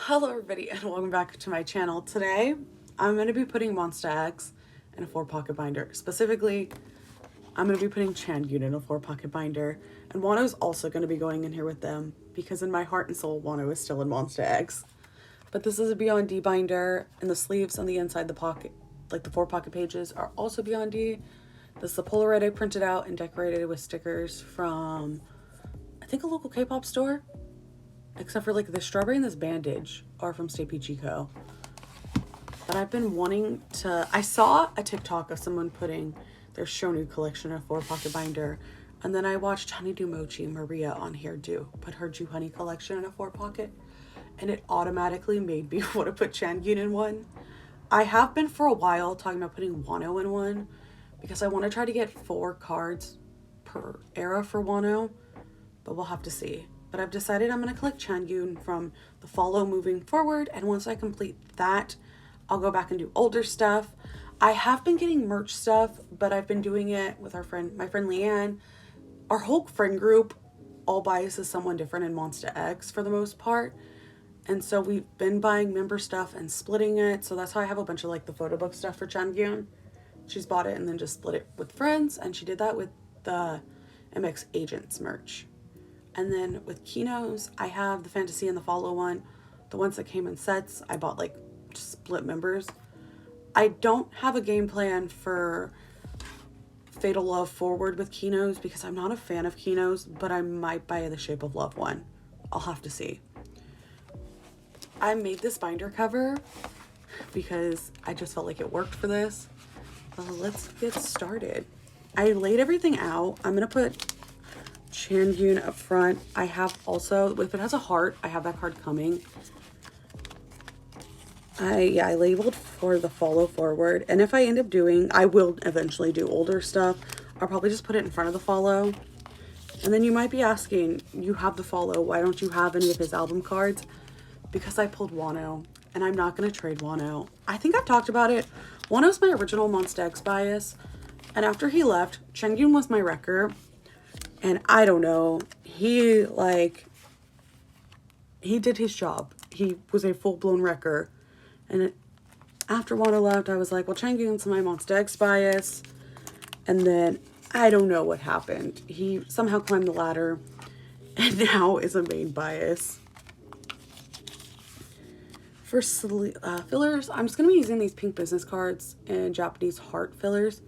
Hello everybody and welcome back to my channel. Today I'm going to be putting monsta eggs in a 4-pocket binder. Specifically, I'm going to be putting Changkyun in a 4-pocket binder, and Wonho is also going to be going in here with them because in my heart and soul Wonho is still in monsta eggs. But this is a Beyond D binder, and the sleeves on the inside the pocket, like the 4-pocket pages, are also Beyond D. This is the Polaroid I printed out and decorated with stickers from, I think, a local K-pop store. Except for like the strawberry and this bandage are from Stay Peachy Co. But I've been wanting to, I saw a TikTok of someone putting their Shonu collection in a 4-pocket binder. And then I watched Honeydew Mochi Maria on here put her Jew Honey collection in a 4-pocket. And it automatically made me want to put Changkyun in one. I have been for a while talking about putting Wonho in one because I want to try to get 4 cards per era for Wonho. But we'll have to see. But I've decided I'm going to collect Changkyun from the follow moving forward, and once I complete that, I'll go back and do older stuff. I have been getting merch stuff, but I've been doing it with my friend Leanne. Our whole friend group all biases someone different in monsta eggs for the most part, and so we've been buying member stuff and splitting it. So that's how I have a bunch of like the photo book stuff for Changkyun. She's bought it and then just split it with friends, and she did that with the MX Agents merch. And then with Kino's, I have the Fantasy and the Follow one. The ones that came in sets, I bought like split members. I don't have a game plan for Fatal Love Forward with Kino's because I'm not a fan of Kino's, but I might buy the Shape of Love one. I'll have to see. I made this binder cover because I just felt like it worked for this. Let's get started. I laid everything out. I'm going to put Changkyun up front. I have also, if it has a heart, I have that card coming. I labeled for the follow forward, and if I end up doing, I will eventually do older stuff. I'll probably just put it in front of the follow. And then you might be asking, you have the follow, why don't you have any of his album cards? Because I pulled Wonho, and I'm not going to trade Wonho. I think I've talked about it. Wonho's my original monsta X bias, and after he left, Changkyun was my wrecker. And I don't know, he did his job. He was a full-blown wrecker. And after Wonho left, I was like, well, Changkyun's my monsta X bias. And then I don't know what happened. He somehow climbed the ladder and now is a main bias. For fillers, I'm just going to be using these pink business cards and Japanese heart fillers.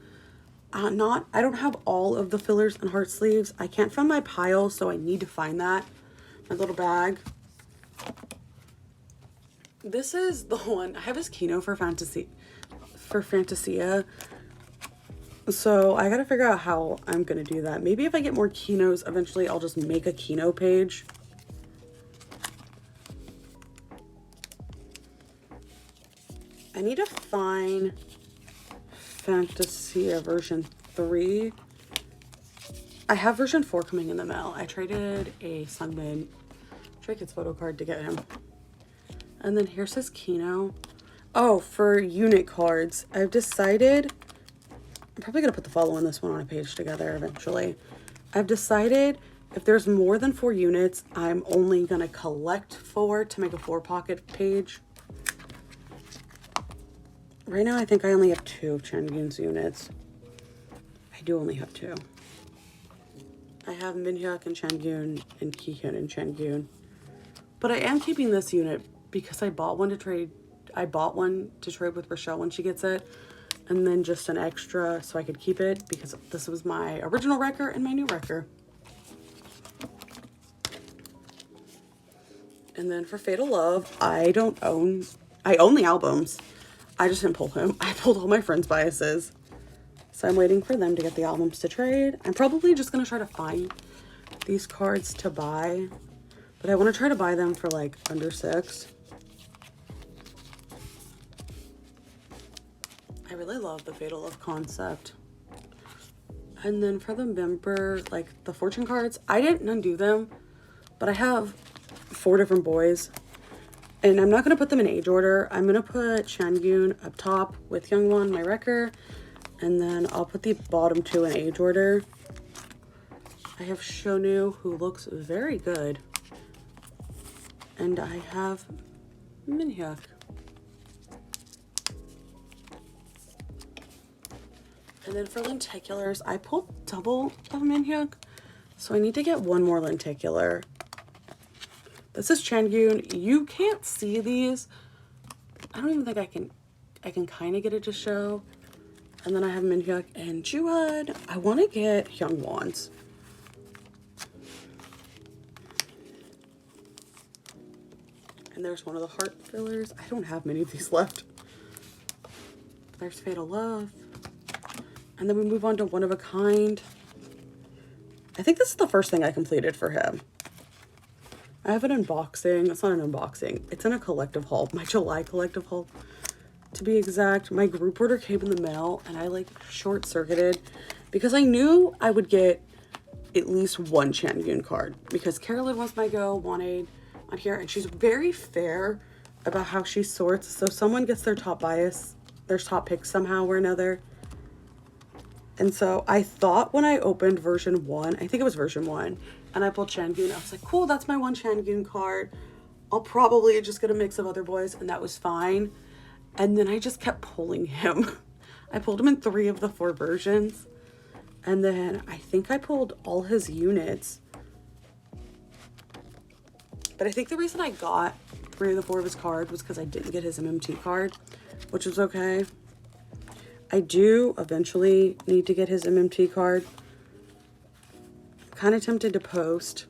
I don't have all of the fillers and heart sleeves. I can't find my pile, so I need to find that. My little bag. This is the one. I have his Kino for Fantasia. So I gotta figure out how I'm gonna do that. Maybe if I get more Kinos, eventually I'll just make a Kino page. I need to find Fantasia version 3. I have version 4 coming in the mail. I traded a Sungmin Stray Kids photo card to get him. And then here's his Kino. Oh, for unit cards, I've decided, I'm probably going to put the follow on this one on a page together eventually. I've decided if there's more than 4 units, I'm only going to collect 4 to make a 4-pocket page. Right now, I think I only have 2 of Changkyun's units. I do only have 2. I have Minhyuk and Changkyun and Kihyun and Changkyun. But I am keeping this unit because I bought one to trade. I bought one to trade with Rochelle when she gets it. And then just an extra so I could keep it because this was my original wrecker and my new wrecker. And then for Fatal Love, I own the albums. I just didn't pull him. I pulled all my friends' biases. So I'm waiting for them to get the albums to trade. I'm probably just going to try to find these cards to buy. But I want to try to buy them for like under $6. I really love the Fatal Love concept. And then for the member, like the fortune cards, I didn't undo them. But I have 4 different boys. And I'm not going to put them in age order. I'm going to put Changkyun up top with Youngwon, my wrecker. And then I'll put the bottom two in age order. I have Shonu, who looks very good. And I have Minhyuk. And then for lenticulars, I pulled double of Minhyuk, so I need to get one more lenticular. This is Changkyun. You can't see these. I don't even think I can kind of get it to show. And then I have Minhyuk and Juhud. I want to get Hyungwon's. And there's one of the heart fillers. I don't have many of these left. There's Fatal Love. And then we move on to One of a Kind. I think this is the first thing I completed for him. I have an unboxing. It's not an unboxing. It's in a collective haul. My July collective haul, to be exact. My group order came in the mail and I like short-circuited because I knew I would get at least one Changkyun card because Carolyn was my go, wanted on here, and she's very fair about how she sorts. So someone gets their top bias, their top pick somehow or another. And so I thought when I opened version 1, I think it was version 1, and I pulled Changkyun, I was like, cool, that's my one Changkyun card. I'll probably just get a mix of other boys, and that was fine. And then I just kept pulling him. I pulled him in 3 of the 4 versions. And then I think I pulled all his units. But I think the reason I got 3 of the 4 of his cards was because I didn't get his MMT card, which was okay. I do eventually need to get his MMT card. I'm kind of tempted to post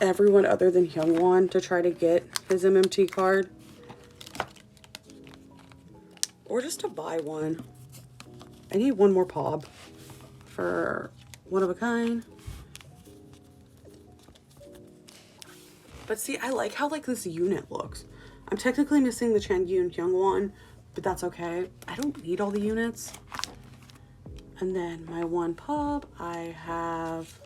everyone other than Hyungwon to try to get his MMT card. Or just to buy one. I need one more POB for One of a Kind. But see, I like how like this unit looks. I'm technically missing the Changkyun Hyungwon, but that's okay. I don't need all the units. And then my one pub I have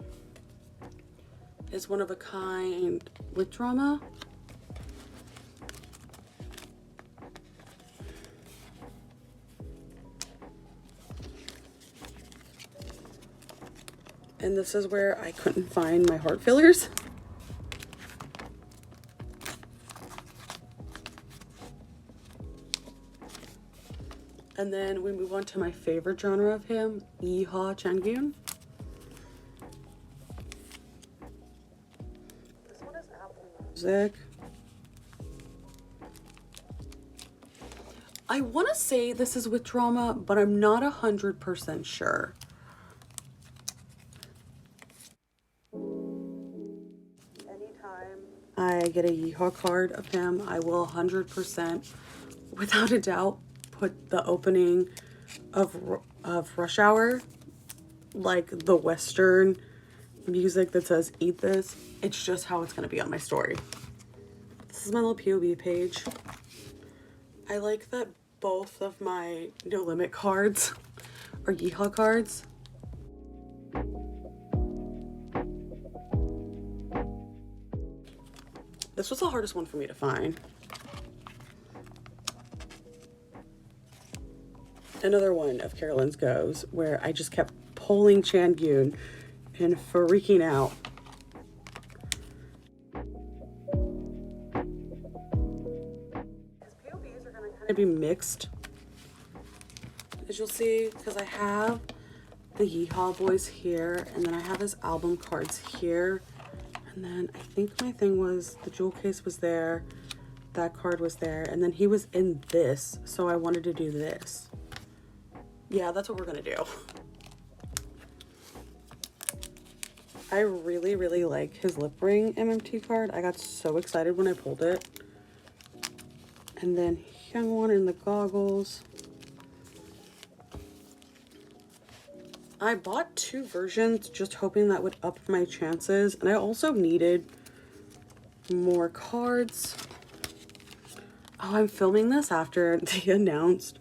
is One of a Kind with drama. And this is where I couldn't find my heart fillers. And then we move on to my favorite genre of him, Yeehaw Changkyun. This one is Apple Music. I want to say this is with drama, but I'm not 100% sure. Anytime I get a Yeehaw card of him, I will 100%, without a doubt, put the opening of Rush Hour, like the Western music that says "Eat This." It's just how it's gonna be on my story. This is my little POV page. I like that both of my No Limit cards are Yeehaw cards. This was the hardest one for me to find. Another one of Carolyn's goes where I just kept pulling Changkyun and freaking out. His POVs are going to kind of be mixed, as you'll see, because I have the Yeehaw boys here, and then I have his album cards here, and then I think my thing was the jewel case was there, that card was there, and then he was in this, so I wanted to do this. Yeah, that's what we're gonna do. I really, really like his lip ring MMT card. I got so excited when I pulled it. And then Hyungwon in the goggles. I bought 2 versions just hoping that would up my chances. And I also needed more cards. Oh, I'm filming this after they announced,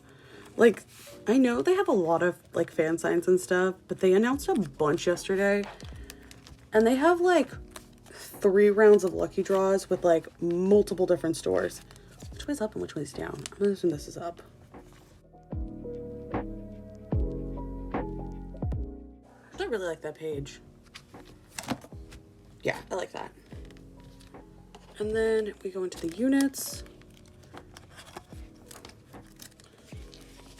like, I know they have a lot of like fan signs and stuff, but they announced a bunch yesterday, and they have like 3 rounds of lucky draws with like multiple different stores. Which way's up and which way's down? I'm gonna assume this is up. really like that page. Yeah, I like that. And then we go into the units.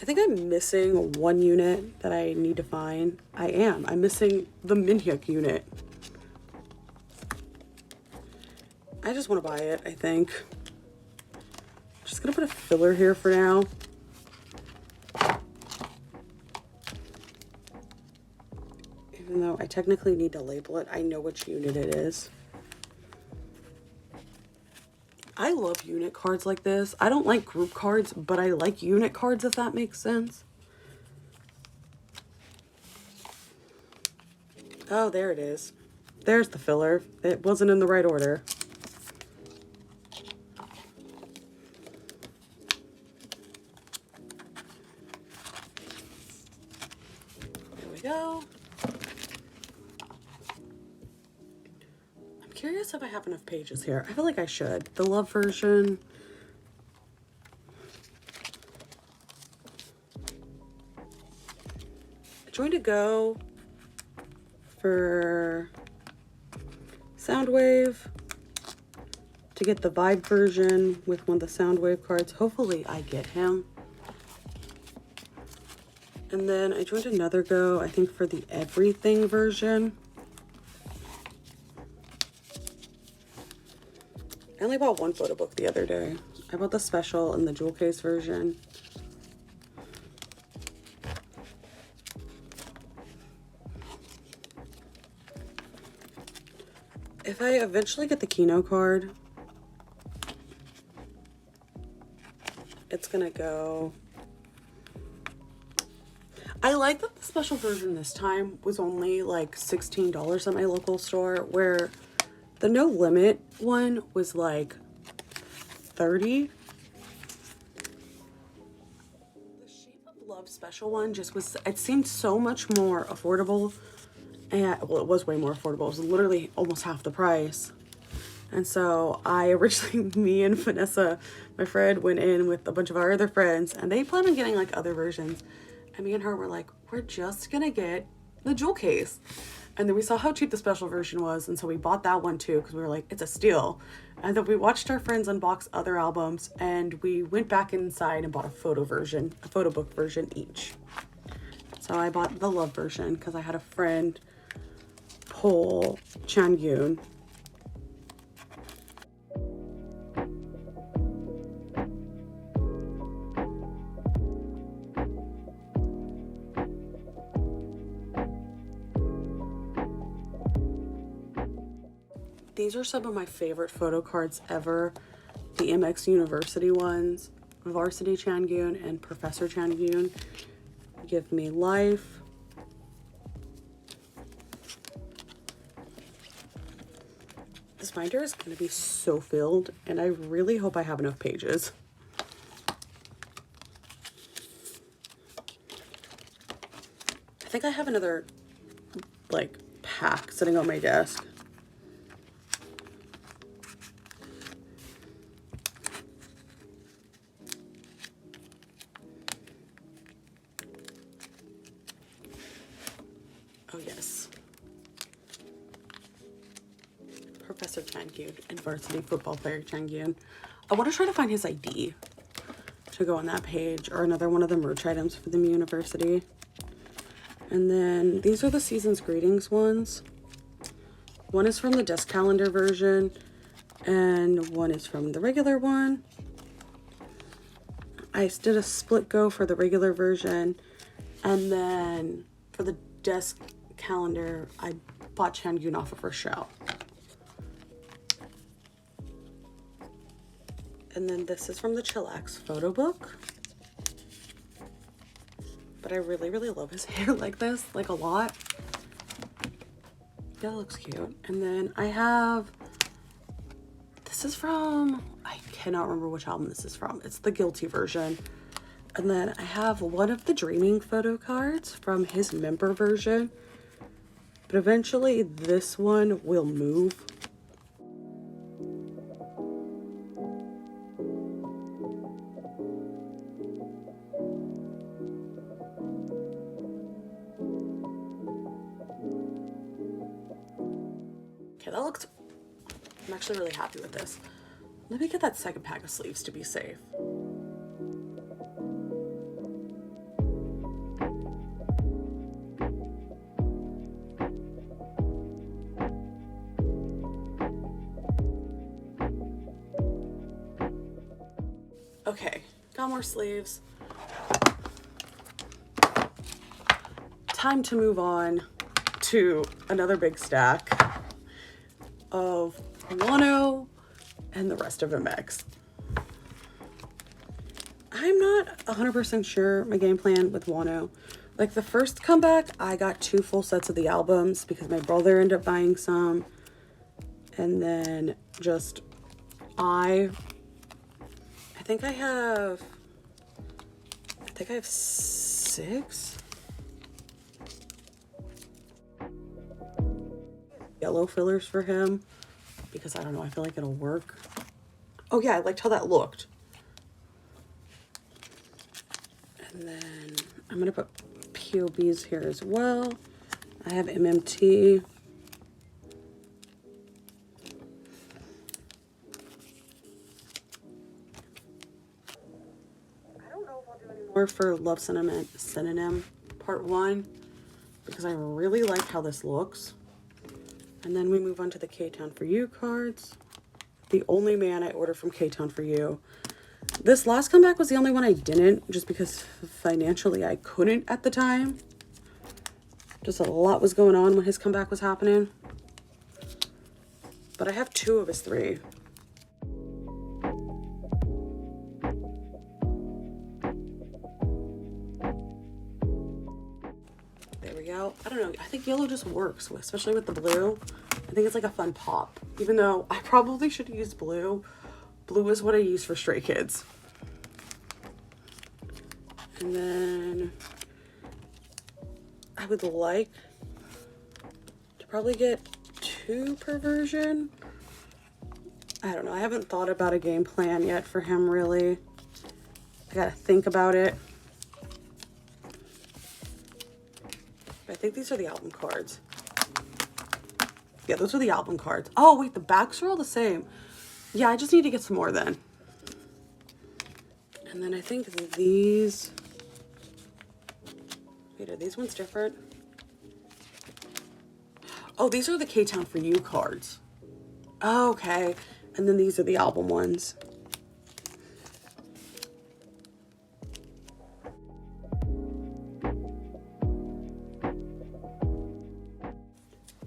I think I'm missing one unit that I need to find. I'm missing the Minhyuk unit. I just want to buy it, I think. Just gonna put a filler here for now. Even though I technically need to label it, I know which unit it is. I love unit cards like this. I don't like group cards, but I like unit cards, if that makes sense. Oh, there it is. There's the filler. It wasn't in the right order. There we go. I'm curious if I have enough pages here. I feel like I should. The love version. I joined a Go for Soundwave to get the Vibe version with one of the Soundwave cards. Hopefully I get him. And then I joined another Go, I think for the Everything version. I only bought one photo book the other day. I bought the special and the jewel case version. If I eventually get the Kino card, it's gonna go. I like that the special version this time was only like $16 at my local store, where the No Limit one was like $30. The Shape of Love special one just was, it seemed so much more affordable. And well, it was way more affordable. It was literally almost half the price. And so I originally, me and Vanessa, my friend, went in with a bunch of our other friends, and they planned on getting like other versions. And me and her were like, we're just gonna get the jewel case. And then we saw how cheap the special version was, and so we bought that one too, because we were like, it's a steal. And then we watched our friends unbox other albums, and we went back inside and bought a photo book version each. So I bought the love version because I had a friend pull Changkyun. These are some of my favorite photo cards ever. The MX University ones, Varsity Changkyun and Professor Changkyun. Give Me Life. This binder is going to be so filled, and I really hope I have enough pages. I think I have another like pack sitting on my desk. Oh yes. Professor Changkyun and varsity football player Changkyun. I want to try to find his ID to go on that page, or another one of the merch items for the university. And then these are the season's greetings ones. One is from the desk calendar version, and one is from the regular one. I did a split go for the regular version, and then for the desk calendar, I bought Changkyun off of her show. And then this is from the Chillax photo book. But I really, really love his hair like this, like a lot. Yeah, that looks cute. And then I have, this is from, I cannot remember which album this is from. It's the Guilty version. And then I have one of the Dreaming photo cards from his member version. But eventually this one will move. Okay, that looks, I'm actually really happy with this. Let me get that second pack of sleeves to be safe. Okay, got more sleeves. Time to move on to another big stack of Wonho and the rest of MX. I'm not 100% sure my game plan with Wonho. Like the first comeback, I got 2 full sets of the albums because my brother ended up buying some. And then just I think I have 6 yellow fillers for him because I don't know, I feel like it'll work. Oh yeah, I liked how that looked. And then I'm gonna put POBs here as well. I have MMT. I don't know if I'll do any more for Love Synonym Part 1 because I really like how this looks. And then we move on to the K-Town For You cards. The only man I ordered from K-Town For You. This last comeback was the only one I didn't, just because financially I couldn't at the time. Just a lot was going on when his comeback was happening. But I have 2 of his 3. There we go. I don't know. I think yellow just works, especially with the blue. I think it's like a fun pop. Even though I probably should have used blue. Blue is what I use for Stray Kids. And then I would like to probably get 2 per version. I don't know. I haven't thought about a game plan yet for him, really. I gotta think about it. But I think these are the album cards. Yeah, those are the album cards. Oh, wait, the backs are all the same. Yeah, I just need to get some more then. And then I think these... Wait, are these ones different? Oh, these are the K-Town For You cards. Oh, okay. And then these are the album ones.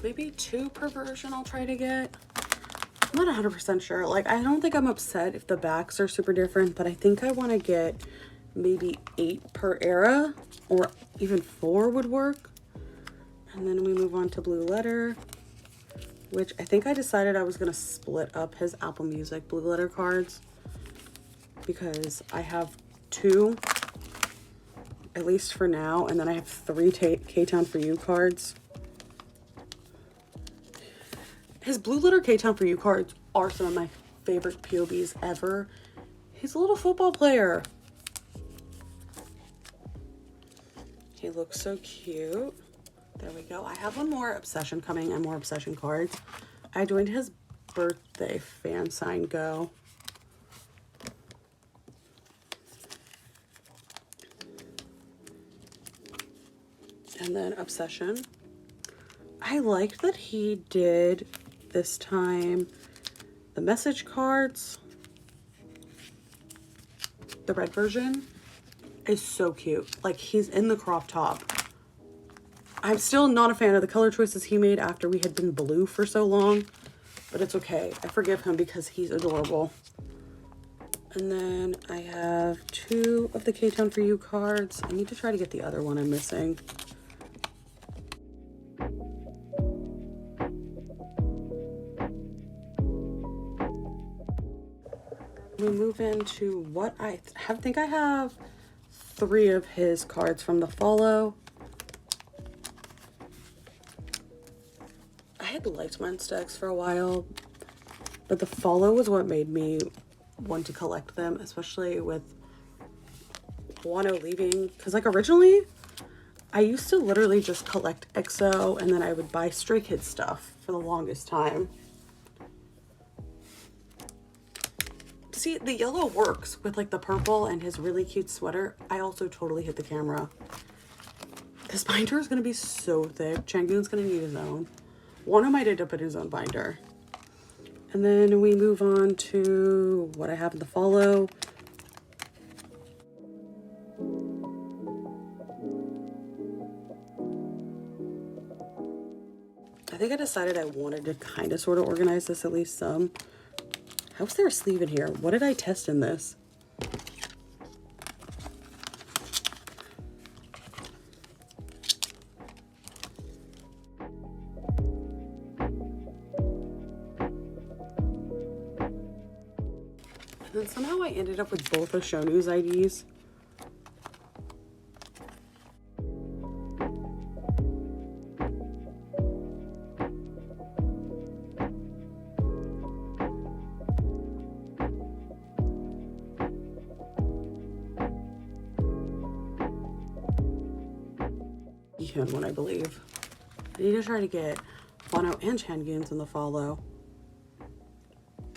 Maybe 2 per version I'll try to get. I'm not 100% sure. Like, I don't think I'm upset if the backs are super different, but I think I want to get maybe 8 per era, or even 4 would work. And then we move on to Blue Letter, which I think I decided I was going to split up his Apple Music Blue Letter cards because I have 2, at least for now, and then I have 3 K-Town For You cards. His Blue Letter K-Town For You cards are some of my favorite POBs ever. He's a little football player. He looks so cute. There we go. I have one more Obsession coming and more Obsession cards. I joined his birthday fan sign go. And then Obsession. I liked that he did this time the message cards. The red version is so cute. Like, he's in the crop top. I'm still not a fan of the color choices he made after we had been blue for so long, but it's okay. I forgive him because he's adorable. And then I have 2 of the K-Town For You cards. I need to try to get the other one I'm missing. We move into what I think I have 3 of his cards from the follow. I had liked monsta X for a while, but the follow was what made me want to collect them, especially with Wonho leaving. Because, like, originally, I used to literally just collect EXO and then I would buy Stray Kids stuff for the longest time. See, the yellow works with like the purple and his really cute sweater. I also totally hit the camera. This binder is going to be so thick. Changkyun's going to need his own. Wonho might end up in his own binder. And then we move on to what I have in the follow. I think I decided I wanted to kind of sort of organize this at least some. How's there a sleeve in here? What did I test in this? And then somehow I ended up with both of Shonu's IDs. Yeehaw one, I believe. I need to try to get Wonho and Changkyun's in the follow.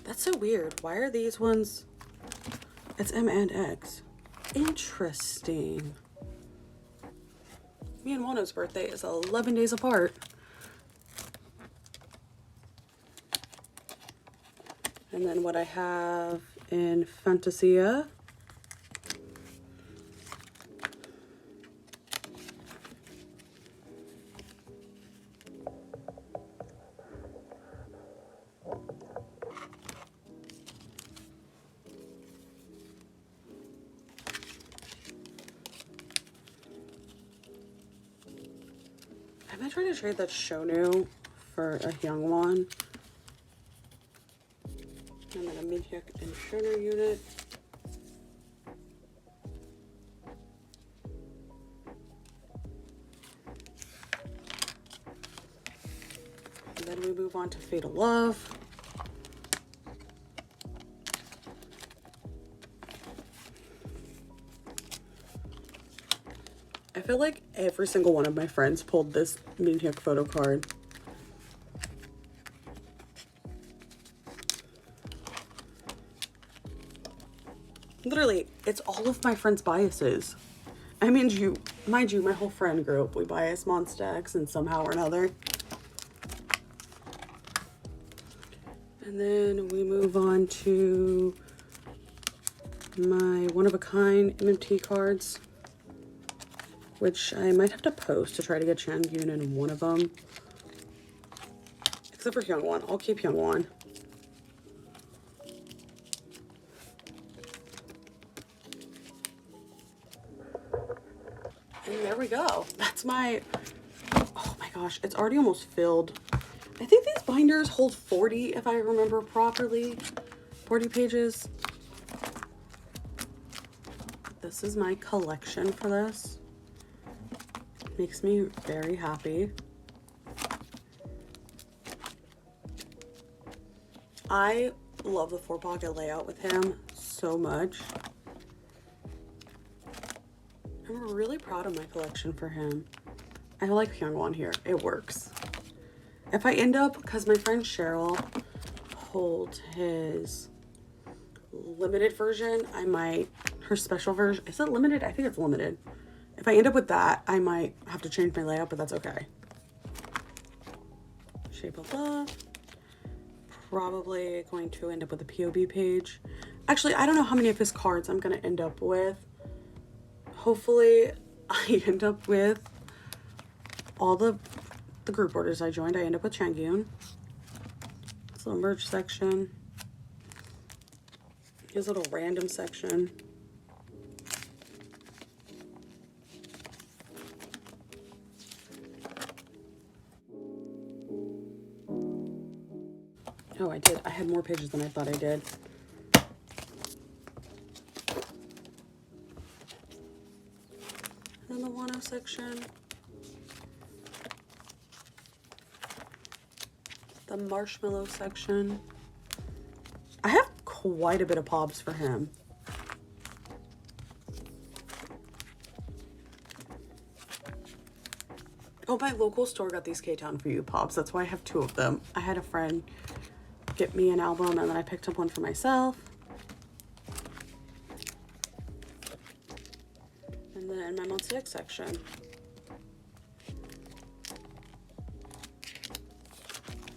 That's so weird. Why are these ones? It's M and X. Interesting. Me and Wonho's birthday is 11 days apart. And then what I have in Fantasia. I might try to trade that Shonu for a Hyungwon. And then a Minhyuk and Shonu unit. And then we move on to Fatal Love. I feel like every single one of my friends pulled this Minhyuk photo card. Literally, it's all of my friends' biases. I mean, mind you, my whole friend group, we bias monsta and somehow or another. And then we move on to my one-of-a-kind MMT cards, which I might have to post to try to get Changkyun in one of them. Except for Hyungwon. I'll keep Hyungwon. And there we go. That's my... Oh my gosh, it's already almost filled. I think these binders hold 40, if I remember properly. 40 pages. This is my collection for this. Makes me very happy. I love the 4-pocket layout with him so much. I'm really proud of my collection for him. I like Hyungwon here. It works. If I end up, because my friend Cheryl holds his limited version, I might, her special version, is it limited? I think it's limited. If I end up with that, I might have to change my layout, but that's okay. Shape of Love. Probably going to end up with a POB page. Actually, I don't know how many of his cards I'm going to end up with. Hopefully, I end up with all the group orders I joined. I end up with Changkyun. This little merch section. His little random section. Oh, I did. I had more pages than I thought I did. And then the Wonho section. The marshmallow section. I have quite a bit of pobs for him. Oh, my local store got these K-Town For You pops. That's why I have 2 of them. I had a friend get me an album and then I picked up one for myself. And then my Monsta X section.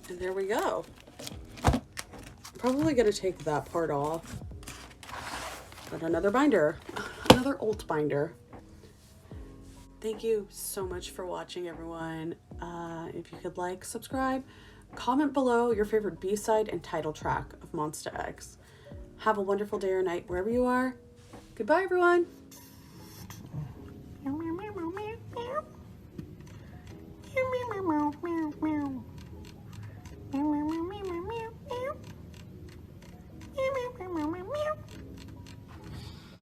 And there we go. I'm probably gonna take that part off. But another binder. Another alt binder. Thank you so much for watching, everyone. If you could like, subscribe, comment below your favorite B-side and title track of Monsta X. Have a wonderful day or night wherever you are. Goodbye, everyone. Meow, meow, meow, meow, meow. Meow, meow, meow, meow, meow.